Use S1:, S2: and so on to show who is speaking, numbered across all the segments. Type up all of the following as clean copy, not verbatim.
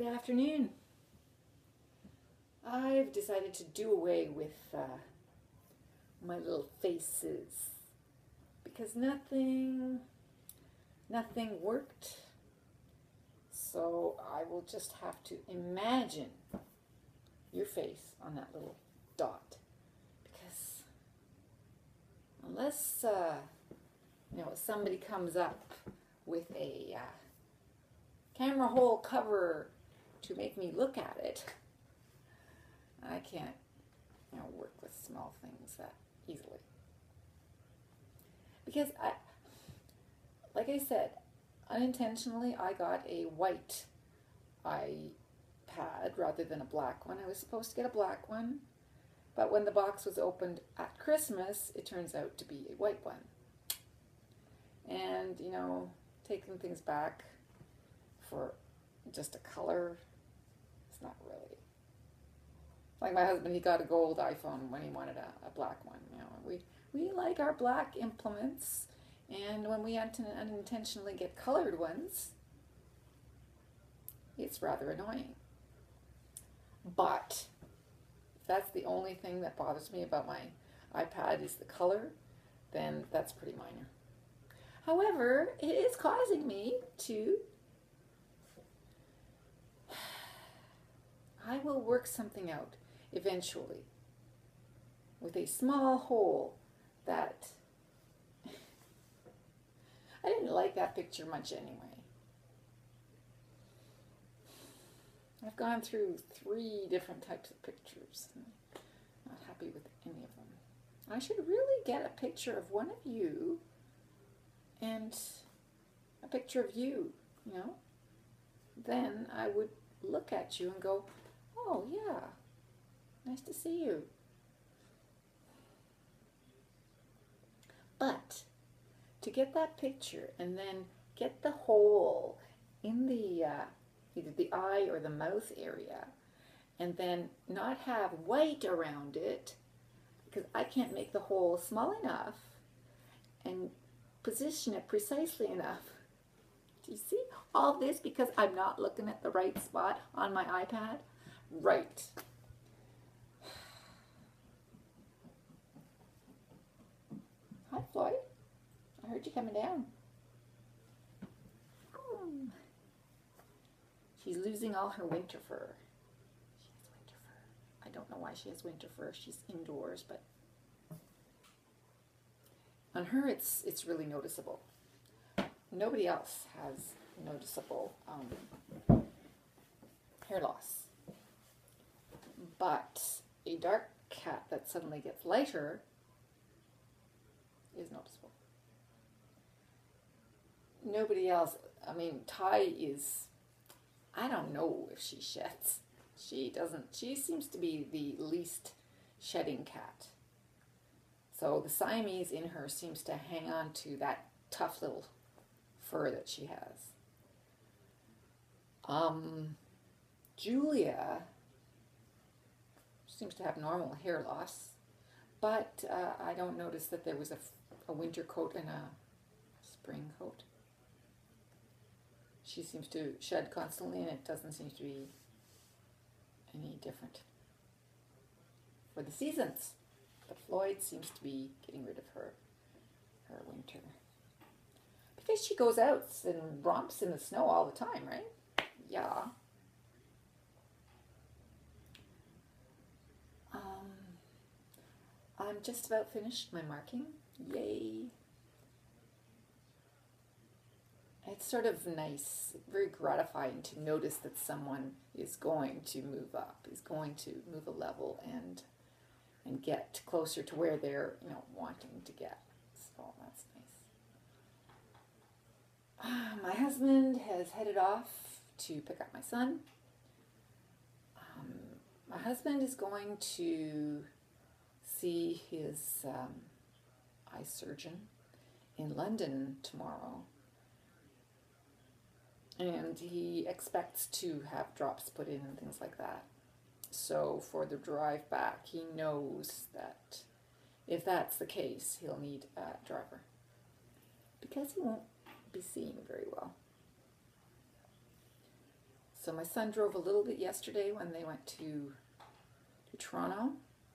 S1: afternoon. I've decided to do away with my little faces because nothing worked. So I will just have to imagine your face on that little dot, because unless somebody comes up with a camera hole cover to make me look at it, I can't work with small things that easily. Because like I said, unintentionally I got a white iPad rather than a black one. I was supposed to get a black one, but when the box was opened at Christmas, it turns out to be a white one. And taking things back for just a color, it's not really. Like my husband, he got a gold iPhone when he wanted a black one. We like our black implements, and when we unintentionally get colored ones, it's rather annoying. But if that's the only thing that bothers me about my iPad is the color, then that's pretty minor. However, it is causing me to... I will work something out eventually with a small hole that... I didn't like that picture much anyway. I've gone through 3 different types of pictures. I'm not happy with any of them. I should really get a picture of one of you and a picture of you, Then I would look at you and go, oh yeah, nice to see you. But to get that picture and then get the hole in the either the eye or the mouth area, and then not have white around it, because I can't make the hole small enough and position it precisely enough. Do you see all this because I'm not looking at the right spot on my iPad? Right. Hi, Floyd. I heard you coming down. She's losing all her winter fur. She has winter fur. I don't know why she has winter fur. She's indoors, but on her it's really noticeable. Nobody else has noticeable hair loss. But a dark cat that suddenly gets lighter is noticeable. Nobody else, Ty is, I don't know if she sheds. She doesn't. She seems to be the least shedding cat. So the Siamese in her seems to hang on to that tough little fur that she has. Julia seems to have normal hair loss, but I don't notice that there was a winter coat and a spring coat. She seems to shed constantly, and it doesn't seem to be any different for the seasons. But Floyd seems to be getting rid of her winter. Because she goes out and romps in the snow all the time, right? Yeah. I'm just about finished my marking. Yay. It's sort of nice, very gratifying to notice that someone is going to move up, is going to move a level and get closer to where they're, wanting to get. So that's nice. My husband has headed off to pick up my son. My husband is going to see his eye surgeon in London tomorrow. And he expects to have drops put in and things like that. So for the drive back, he knows that if that's the case, he'll need a driver, because he won't be seeing very well. So my son drove a little bit yesterday when they went to Toronto.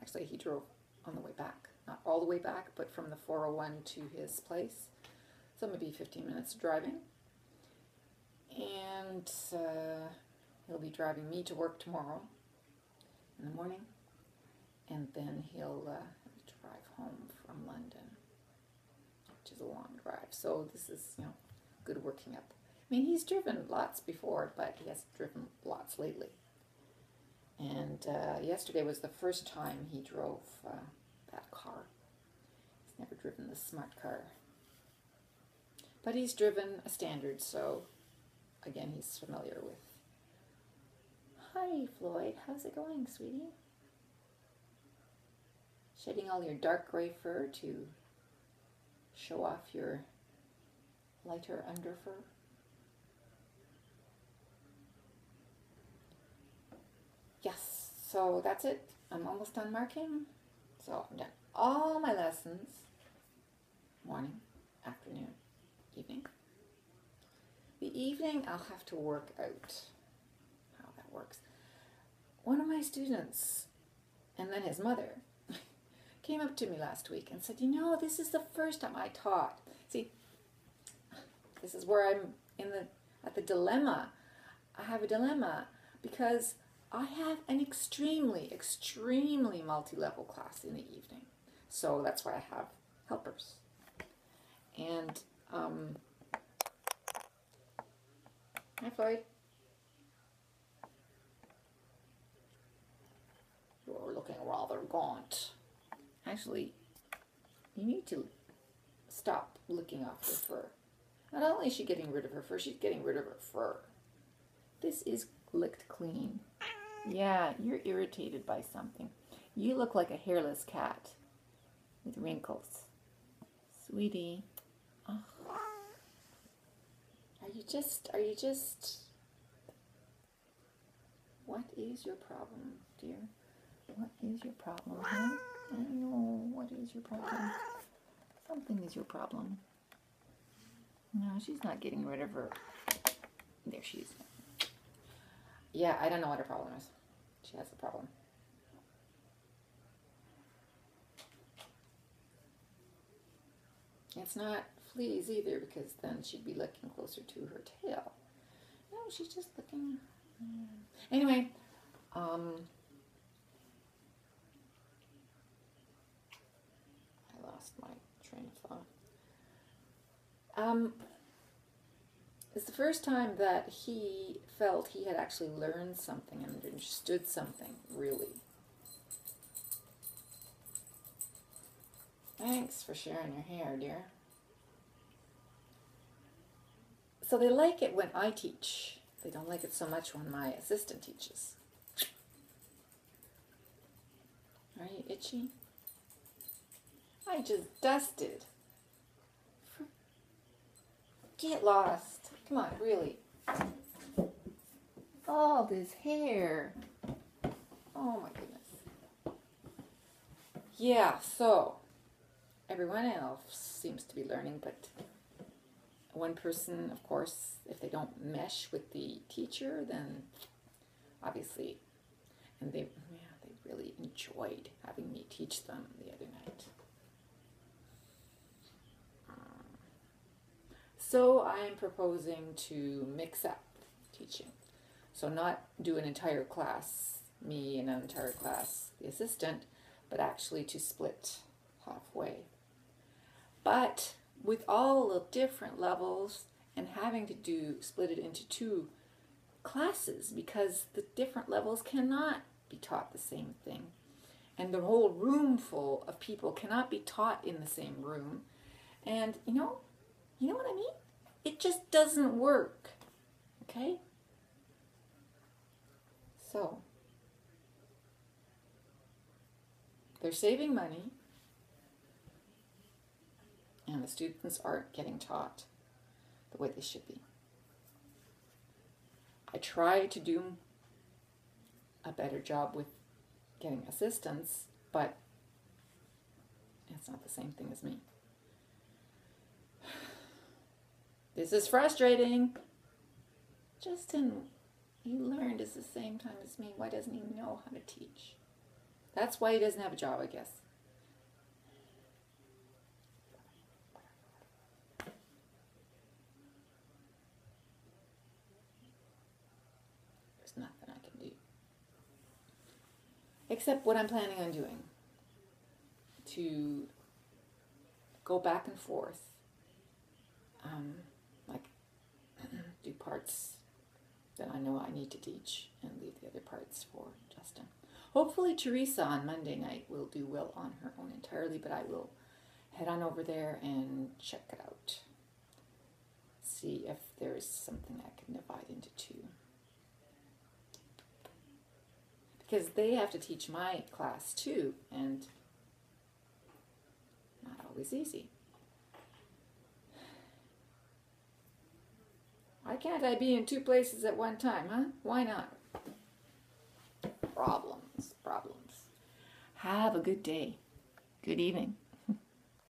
S1: Actually, he drove on the way back. Not all the way back, but from the 401 to his place. So maybe 15 minutes driving. And he'll be driving me to work tomorrow in the morning. And then he'll drive home from London, which is a long drive. So this is, good working up. I mean, he's driven lots before, but he hasn't driven lots lately. And yesterday was the first time he drove that car. He's never driven the smart car. But he's driven a standard, so again, he's familiar with. Hi, Floyd. How's it going, sweetie? Shedding all your dark gray fur to show off your lighter under fur. Yes, so that's it. I'm almost done marking. So I'm done all my lessons. Morning, afternoon, evening. The evening I'll have to work out how that works. One of my students, and then his mother, came up to me last week and said, this is the first time I taught. See, this is where I'm at the dilemma. I have a dilemma because I have an extremely, extremely multi-level class in the evening. So that's why I have helpers. And, hi Floyd. You're looking rather gaunt. Actually, you need to stop licking off her fur. Not only is she getting rid of her fur, she's getting rid of her fur. This is licked clean. Yeah, you're irritated by something. You look like a hairless cat with wrinkles. Sweetie. Oh. Are you just... What is your problem, dear? What is your problem, huh? I know, what is your problem? Something is your problem. No, she's not getting rid of her. There she is. Yeah, I don't know what her problem is. She has a problem. It's not fleas either, because then she'd be looking closer to her tail. No, she's just looking. Anyway, I lost my train of thought. It's the first time that he felt he had actually learned something and understood something, really. Thanks for sharing your hair, dear. So they like it when I teach. They don't like it so much when my assistant teaches. Are you itchy? I just dusted. Get lost. Come on, really. All this hair. Oh my goodness. Yeah, so everyone else seems to be learning, but one person, of course, if they don't mesh with the teacher, then obviously, and they really enjoyed having me teach them the other night. So I am proposing to mix up teaching. So not do an entire class, me and an entire class, the assistant, but actually to split halfway. But with all the different levels and having to split it into 2 classes, because the different levels cannot be taught the same thing. And the whole room full of people cannot be taught in the same room. And you know what I mean? It just doesn't work. Okay? So, they're saving money, and the students aren't getting taught the way they should be. I try to do a better job with getting assistants, but it's not the same thing as me. This is frustrating. Justin, He learned at the same time as me. Why doesn't he know how to teach? That's why he doesn't have a job, I guess. There's nothing I can do. Except what I'm planning on doing. To go back and forth. Like, do parts that I know I need to teach and leave the other parts for Justin. Hopefully Teresa on Monday night will do well on her own entirely, but I will head on over there and check it out. See if there's something I can divide into two. Because they have to teach my class too, and not always easy. Why can't I be in two places at one time, huh? Why not? Problems. Have a good day. Good evening.